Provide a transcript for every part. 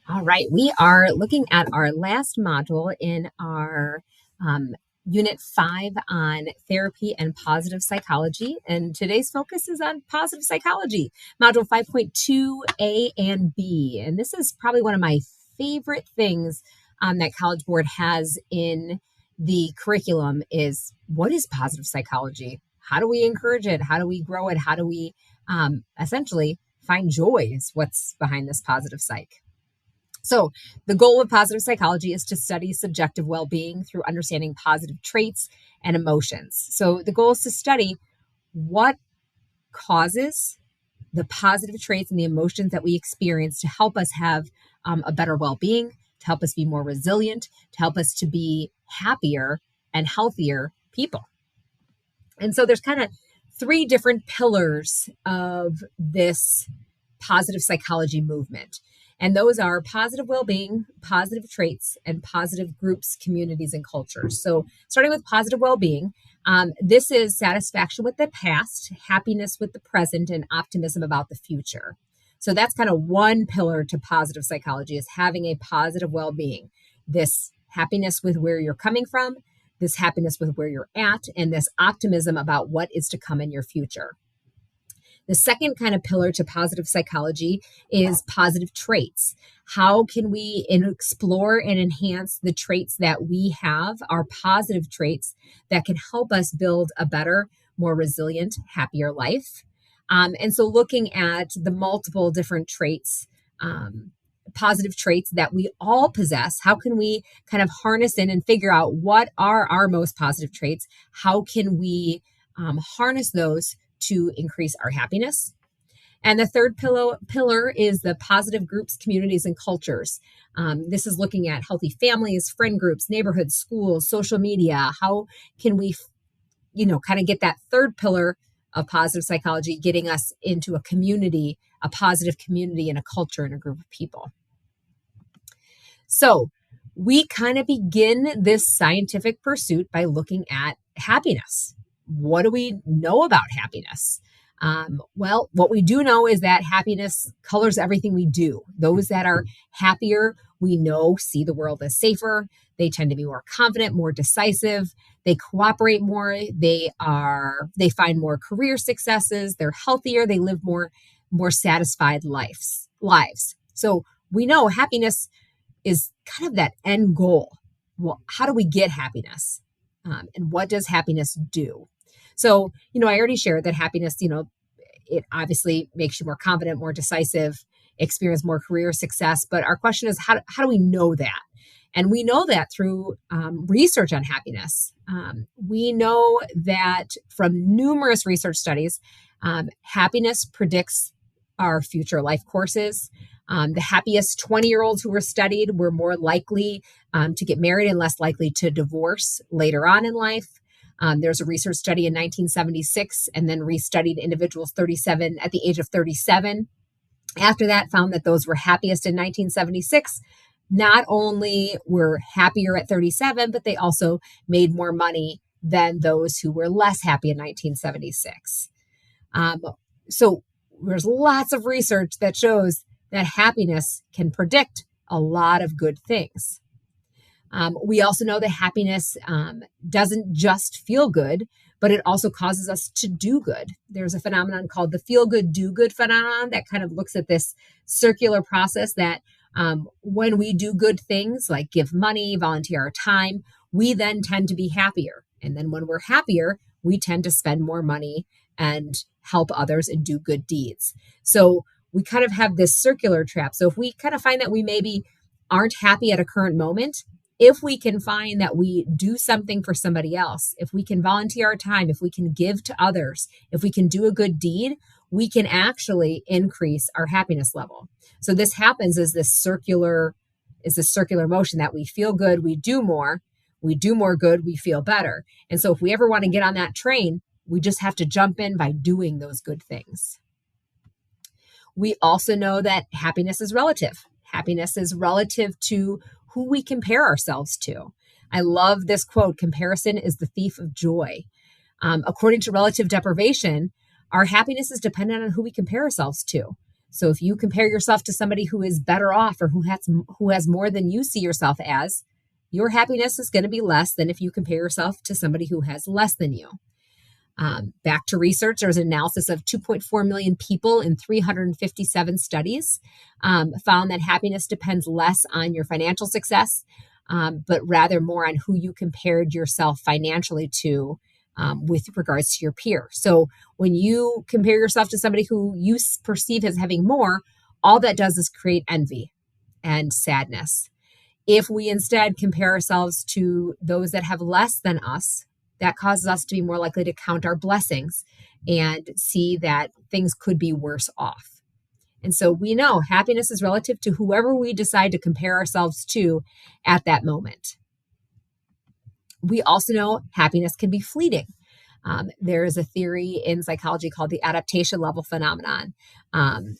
All right, we are looking at our last module in our Unit 5 on therapy and positive psychology. And today's focus is on positive psychology, Module 5.2A and B. And this is probably one of my favorite things that College Board has in the curriculum is what is positive psychology? How do we encourage it? How do we grow it? How do we essentially find joy is what's behind this positive psych. So the goal of positive psychology is to study subjective well-being through understanding positive traits and emotions. So the goal is to study what causes the positive traits and the emotions that we experience to help us have a better well-being, to help us be more resilient, to help us to be happier and healthier people. And so there's kind of three different pillars of this positive psychology movement. And those are positive well-being, positive traits, and positive groups, communities, and cultures. So starting with positive well-being, this is satisfaction with the past, happiness with the present, and optimism about the future. So that's kind of one pillar to positive psychology is having a positive well-being. This happiness with where you're coming from, this happiness with where you're at, and this optimism about what is to come in your future. The second kind of pillar to positive psychology is positive traits. How can we explore and enhance the traits that we have, our positive traits that can help us build a better, more resilient, happier life? And so looking at the multiple different traits, positive traits that we all possess, how can we kind of harness in and figure out what are our most positive traits? How can we harness those to increase our happiness? And the third pillar is the positive groups, communities, and cultures. This is looking at healthy families, friend groups, neighborhoods, schools, social media. How can we, kind of get that third pillar of positive psychology, getting us into a community, a positive community and a culture and a group of people. So we kind of begin this scientific pursuit by looking at happiness. What do we know about happiness? Well, what we do know is that happiness colors everything we do. Those that are happier, we know, see the world as safer. They tend to be more confident, more decisive. They cooperate more. They find more career successes. They're healthier. They live more satisfied lives. So we know happiness is kind of that end goal. Well, how do we get happiness? And what does happiness do? So, I already shared that happiness, it obviously makes you more confident, more decisive, experience more career success. But our question is, how do we know that? And we know that through research on happiness. We know that from numerous research studies, happiness predicts our future life courses. The happiest 20-year-olds who were studied were more likely to get married and less likely to divorce later on in life. There's a research study in 1976 and then restudied individuals at the age of 37. After that, found that those were happiest in 1976 not only were happier at 37, but they also made more money than those who were less happy in 1976. So there's lots of research that shows that happiness can predict a lot of good things. We also know that happiness doesn't just feel good, but it also causes us to do good. There's a phenomenon called the feel good, do good phenomenon that kind of looks at this circular process that when we do good things like give money, volunteer our time, we then tend to be happier. And then when we're happier, we tend to spend more money and help others and do good deeds. So we kind of have this circular trap. So if we kind of find that we maybe aren't happy at a current moment, if we can find that we do something for somebody else, if we can volunteer our time, if we can give to others, if we can do a good deed, we can actually increase our happiness level. So this happens as this circular motion that we feel good, we do more good, we feel better. And so if we ever want to get on that train, we just have to jump in by doing those good things. We also know that happiness is relative. Happiness is relative to who we compare ourselves to. I love this quote, comparison is the thief of joy. According to relative deprivation, our happiness is dependent on who we compare ourselves to. So if you compare yourself to somebody who is better off or who has more than you see yourself as, your happiness is going to be less than if you compare yourself to somebody who has less than you. Back to research, there was an analysis of 2.4 million people in 357 studies, found that happiness depends less on your financial success, but rather more on who you compared yourself financially to with regards to your peer. So when you compare yourself to somebody who you perceive as having more, all that does is create envy and sadness. If we instead compare ourselves to those that have less than us, that causes us to be more likely to count our blessings and see that things could be worse off. And so we know happiness is relative to whoever we decide to compare ourselves to at that moment. We also know happiness can be fleeting. There is a theory in psychology called the adaptation level phenomenon,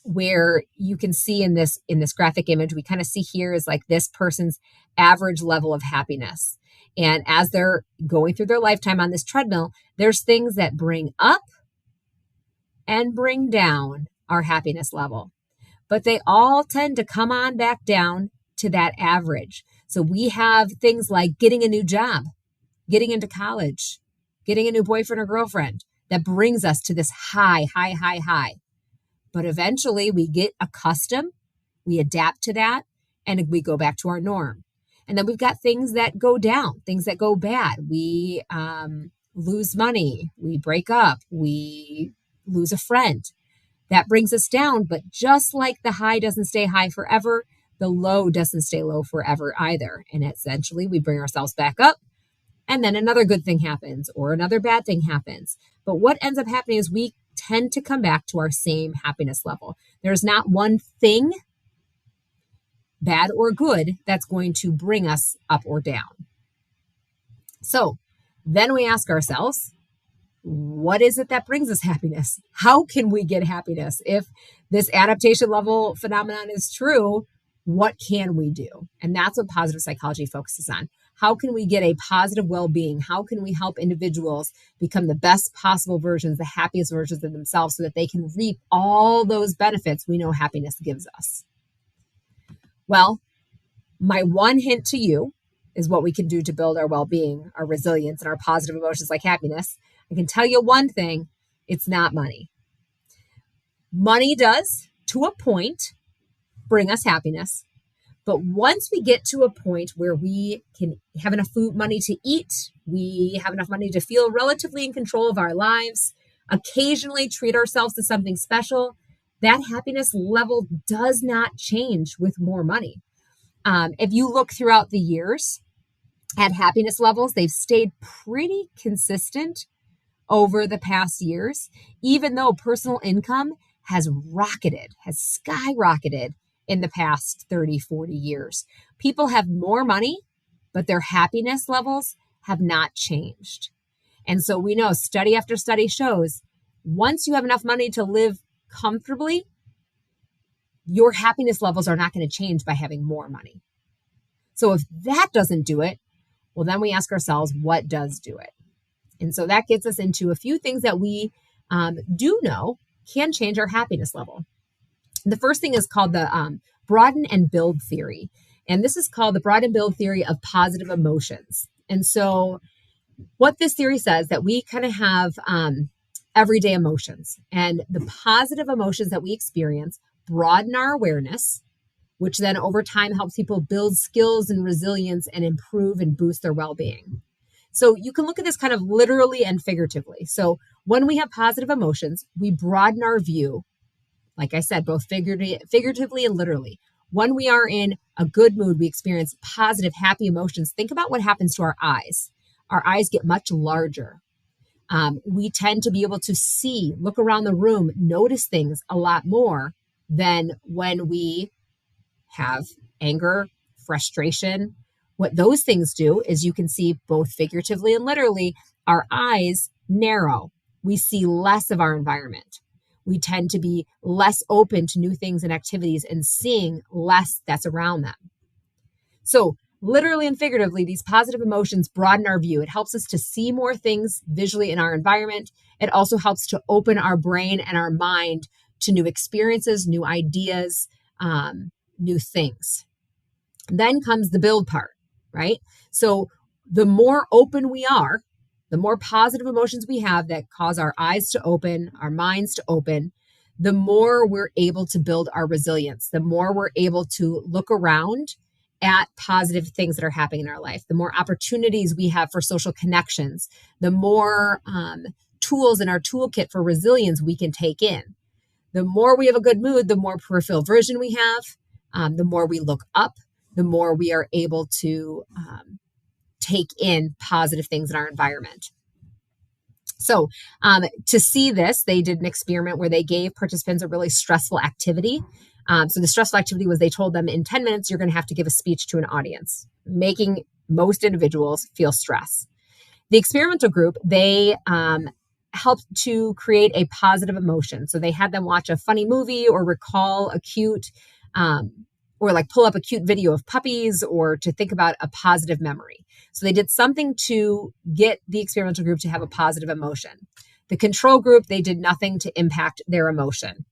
where you can see in this graphic image, we kind of see here is like this person's average level of happiness. And as they're going through their lifetime on this treadmill, there's things that bring up and bring down our happiness level, but they all tend to come on back down to that average. So we have things like getting a new job, getting into college, getting a new boyfriend or girlfriend that brings us to this high. But eventually we get accustomed, we adapt to that, and we go back to our norm. And then we've got things that go down, things that go bad. We lose money, we break up, we lose a friend. That brings us down, but just like the high doesn't stay high forever, the low doesn't stay low forever either. And essentially we bring ourselves back up, and then another good thing happens or another bad thing happens. But what ends up happening is we tend to come back to our same happiness level. There's not one thing, bad or good, that's going to bring us up or down. So then we ask ourselves, what is it that brings us happiness? How can we get happiness? If this adaptation level phenomenon is true, what can we do? And that's what positive psychology focuses on. How can we get a positive well-being? How can we help individuals become the best possible versions, the happiest versions of themselves, so that they can reap all those benefits we know happiness gives us? Well, my one hint to you is what we can do to build our well-being, our resilience, and our positive emotions like happiness. I can tell you one thing, it's not money. Money does, to a point, bring us happiness. But once we get to a point where we can have enough money to eat, we have enough money to feel relatively in control of our lives, occasionally treat ourselves to something special, that happiness level does not change with more money. If you look throughout the years at happiness levels, they've stayed pretty consistent over the past years, even though personal income has skyrocketed in the past 30, 40 years. People have more money, but their happiness levels have not changed. And so we know study after study shows once you have enough money to live comfortably, your happiness levels are not going to change by having more money. So if that doesn't do it, well, then we ask ourselves, what does do it? And so that gets us into a few things that we do know can change our happiness level. The first thing is called the Broaden and Build theory. And this is called the Broaden and Build theory of positive emotions. And so what this theory says that we kind of have everyday emotions, and the positive emotions that we experience broaden our awareness, which then over time helps people build skills and resilience and improve and boost their well-being. So you can look at this kind of literally and figuratively. So when we have positive emotions, we broaden our view, like I said, both figuratively and literally. When we are in a good mood, we experience positive, happy emotions. Think about what happens to our eyes. Our eyes get much larger. We tend to be able to see, look around the room, notice things a lot more than when we have anger, frustration. What those things do is you can see both figuratively and literally, our eyes narrow. We see less of our environment. We tend to be less open to new things and activities and seeing less that's around them. So literally and figuratively, these positive emotions broaden our view. It helps us to see more things visually in our environment. It also helps to open our brain and our mind to new experiences, new ideas, new things. Then comes the build part, right? So the more open we are, the more positive emotions we have that cause our eyes to open, our minds to open, the more we're able to build our resilience, the more we're able to look around at positive things that are happening in our life, the more opportunities we have for social connections, the more tools in our toolkit for resilience we can take in. The more we have a good mood, the more peripheral vision we have, the more we look up, the more we are able to take in positive things in our environment. So to see this, they did an experiment where they gave participants a really stressful activity. So the stressful activity was they told them in 10 minutes, you're going to have to give a speech to an audience, making most individuals feel stress. The experimental group, they helped to create a positive emotion. So they had them watch a funny movie or recall a cute, or like pull up a cute video of puppies or to think about a positive memory. So they did something to get the experimental group to have a positive emotion. The control group, they did nothing to impact their emotion.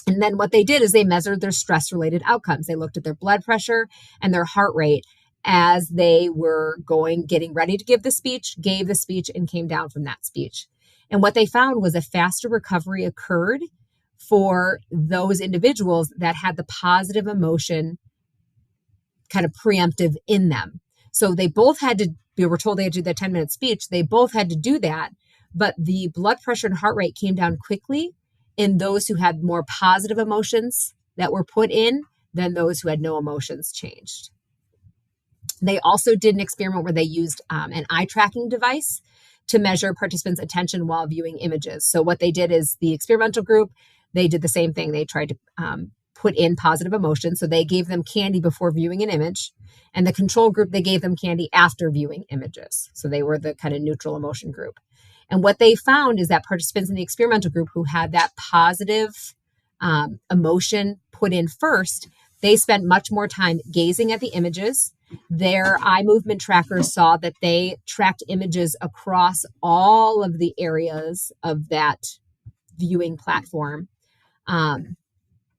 And then what they did is they measured their stress-related outcomes. They looked at their blood pressure and their heart rate as they were getting ready to give the speech, gave the speech, and came down from that speech. And what they found was a faster recovery occurred for those individuals that had the positive emotion kind of preemptive in them. So they both had to, they were told they had to do the 10-minute speech. They both had to do that, but the blood pressure and heart rate came down quickly in those who had more positive emotions that were put in than those who had no emotions changed. They also did an experiment where they used an eye tracking device to measure participants' attention while viewing images. So what they did is the experimental group, they did the same thing. They tried to put in positive emotions. So they gave them candy before viewing an image. And the control group, they gave them candy after viewing images. So they were the kind of neutral emotion group. And what they found is that participants in the experimental group who had that positive emotion put in first, they spent much more time gazing at the images. Their eye movement trackers saw that they tracked images across all of the areas of that viewing platform.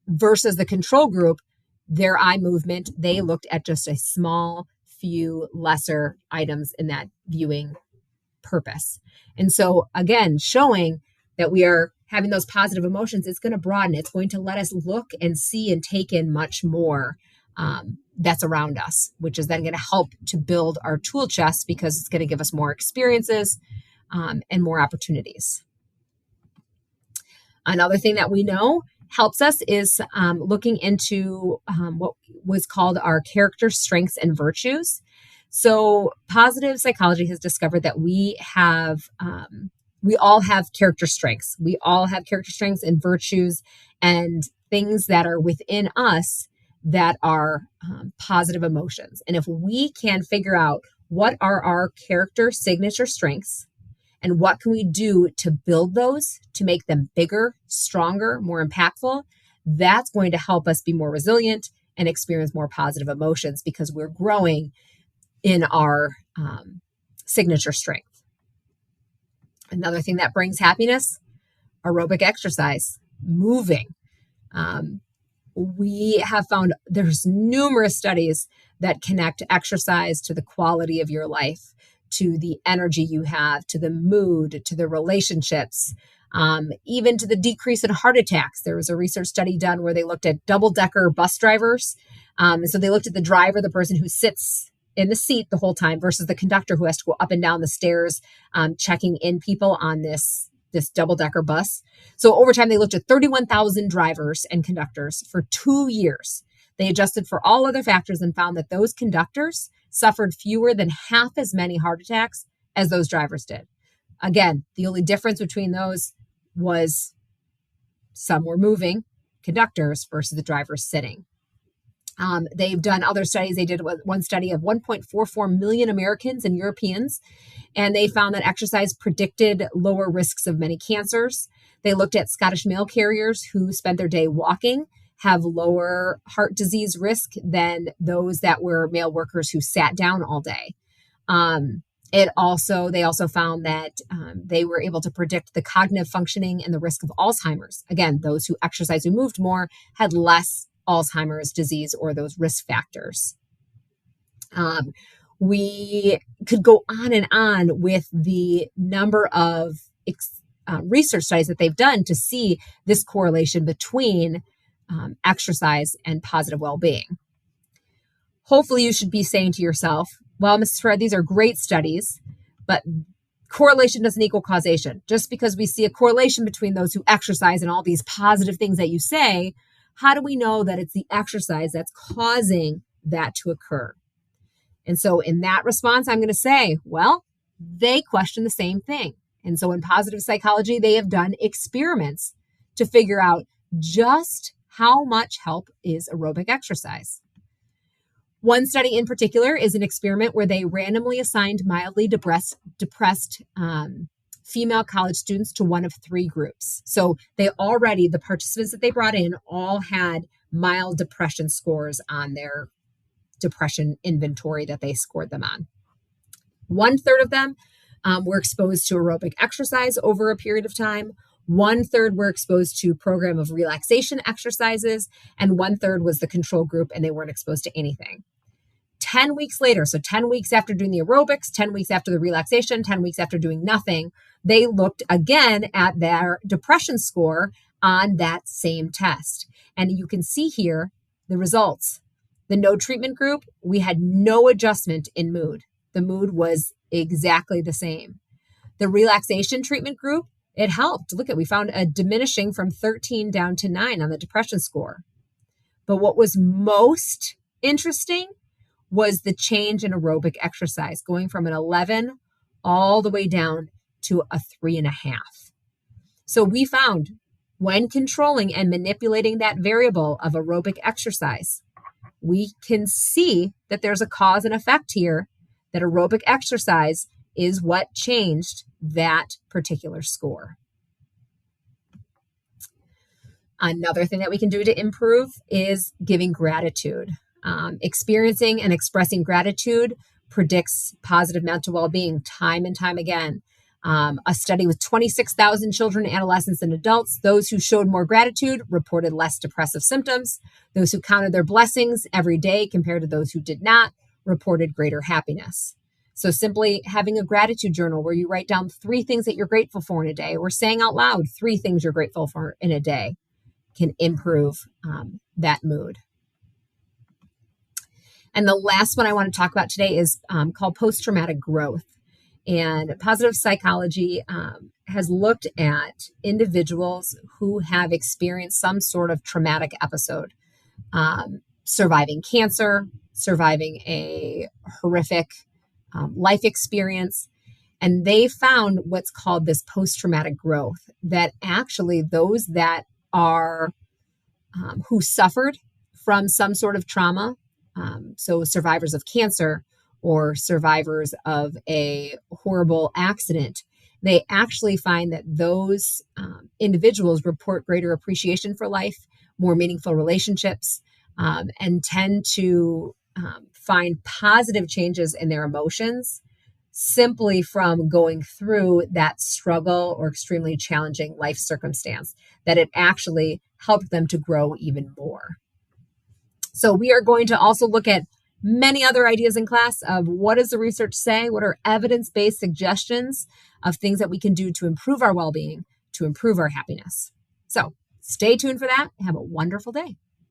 Versus the control group, their eye movement, they looked at just a small few lesser items in that viewing purpose. And so again, showing that we are having those positive emotions, it's going to broaden. It's going to let us look and see and take in much more that's around us, which is then going to help to build our tool chest because it's going to give us more experiences and more opportunities. Another thing that we know helps us is looking into what was called our character strengths and virtues. So positive psychology has discovered that we all have character strengths. We all have character strengths and virtues and things that are within us that are positive emotions. And if we can figure out what are our character signature strengths and what can we do to build those, to make them bigger, stronger, more impactful, that's going to help us be more resilient and experience more positive emotions because we're growing in our signature strength. Another thing that brings happiness, aerobic exercise, moving. We have found there's numerous studies that connect exercise to the quality of your life, to the energy you have, to the mood, to the relationships, even to the decrease in heart attacks. There was a research study done where they looked at double-decker bus drivers. So they looked at the driver, the person who sits in the seat the whole time versus the conductor who has to go up and down the stairs, checking in people on this double-decker bus. So over time, they looked at 31,000 drivers and conductors for 2 years. They adjusted for all other factors and found that those conductors suffered fewer than half as many heart attacks as those drivers did. Again, the only difference between those was some were moving, conductors versus the drivers sitting. They've done other studies. They did one study of 1.44 million Americans and Europeans, and they found that exercise predicted lower risks of many cancers. They looked at Scottish mail carriers who spent their day walking have lower heart disease risk than those that were mail workers who sat down all day. They also found that they were able to predict the cognitive functioning and the risk of Alzheimer's. Again, those who exercised, who moved more, had less Alzheimer's disease or those risk factors. We could go on and on with the number of research studies that they've done to see this correlation between exercise and positive well-being. Hopefully you should be saying to yourself, well, Mrs. Herrera, these are great studies, but correlation doesn't equal causation. Just because we see a correlation between those who exercise and all these positive things that you say, how do we know that it's the exercise that's causing that to occur? And so in that response, I'm going to say, well, they question the same thing. And so in positive psychology, they have done experiments to figure out just how much help is aerobic exercise. One study in particular is an experiment where they randomly assigned mildly depressed female college students to one of three groups. So the participants that they brought in all had mild depression scores on their depression inventory that they scored them on. 1/3 of them were exposed to aerobic exercise over a period of time. 1/3 were exposed to program of relaxation exercises, and 1/3 was the control group, and they weren't exposed to anything. 10 weeks later, so 10 weeks after doing the aerobics, 10 weeks after the relaxation, 10 weeks after doing nothing, they looked again at their depression score on that same test. And you can see here the results. The no treatment group, we had no adjustment in mood. The mood was exactly the same. The relaxation treatment group, it helped. Look we found a diminishing from 13 down to 9 on the depression score. But what was most interesting was the change in aerobic exercise, going from an 11 all the way down to a 3.5. So we found when controlling and manipulating that variable of aerobic exercise, we can see that there's a cause and effect here, that aerobic exercise is what changed that particular score. Another thing that we can do to improve is giving gratitude. Experiencing and expressing gratitude predicts positive mental well-being time and time again. A study with 26,000 children, adolescents, and adults, those who showed more gratitude reported less depressive symptoms. Those who counted their blessings every day compared to those who did not reported greater happiness. So simply having a gratitude journal where you write down 3 things that you're grateful for in a day, or saying out loud 3 things you're grateful for in a day, can improve that mood. And the last one I want to talk about today is called post-traumatic growth. And positive psychology has looked at individuals who have experienced some sort of traumatic episode, surviving cancer, surviving a horrific life experience. And they found what's called this post-traumatic growth, that actually those that are who suffered from some sort of trauma, so survivors of cancer or survivors of a horrible accident, they actually find that those individuals report greater appreciation for life, more meaningful relationships, and tend to find positive changes in their emotions simply from going through that struggle or extremely challenging life circumstance, that it actually helped them to grow even more. So we are going to also look at many other ideas in class of what does the research say, what are evidence-based suggestions of things that we can do to improve our well-being, to improve our happiness. So stay tuned for that. Have a wonderful day.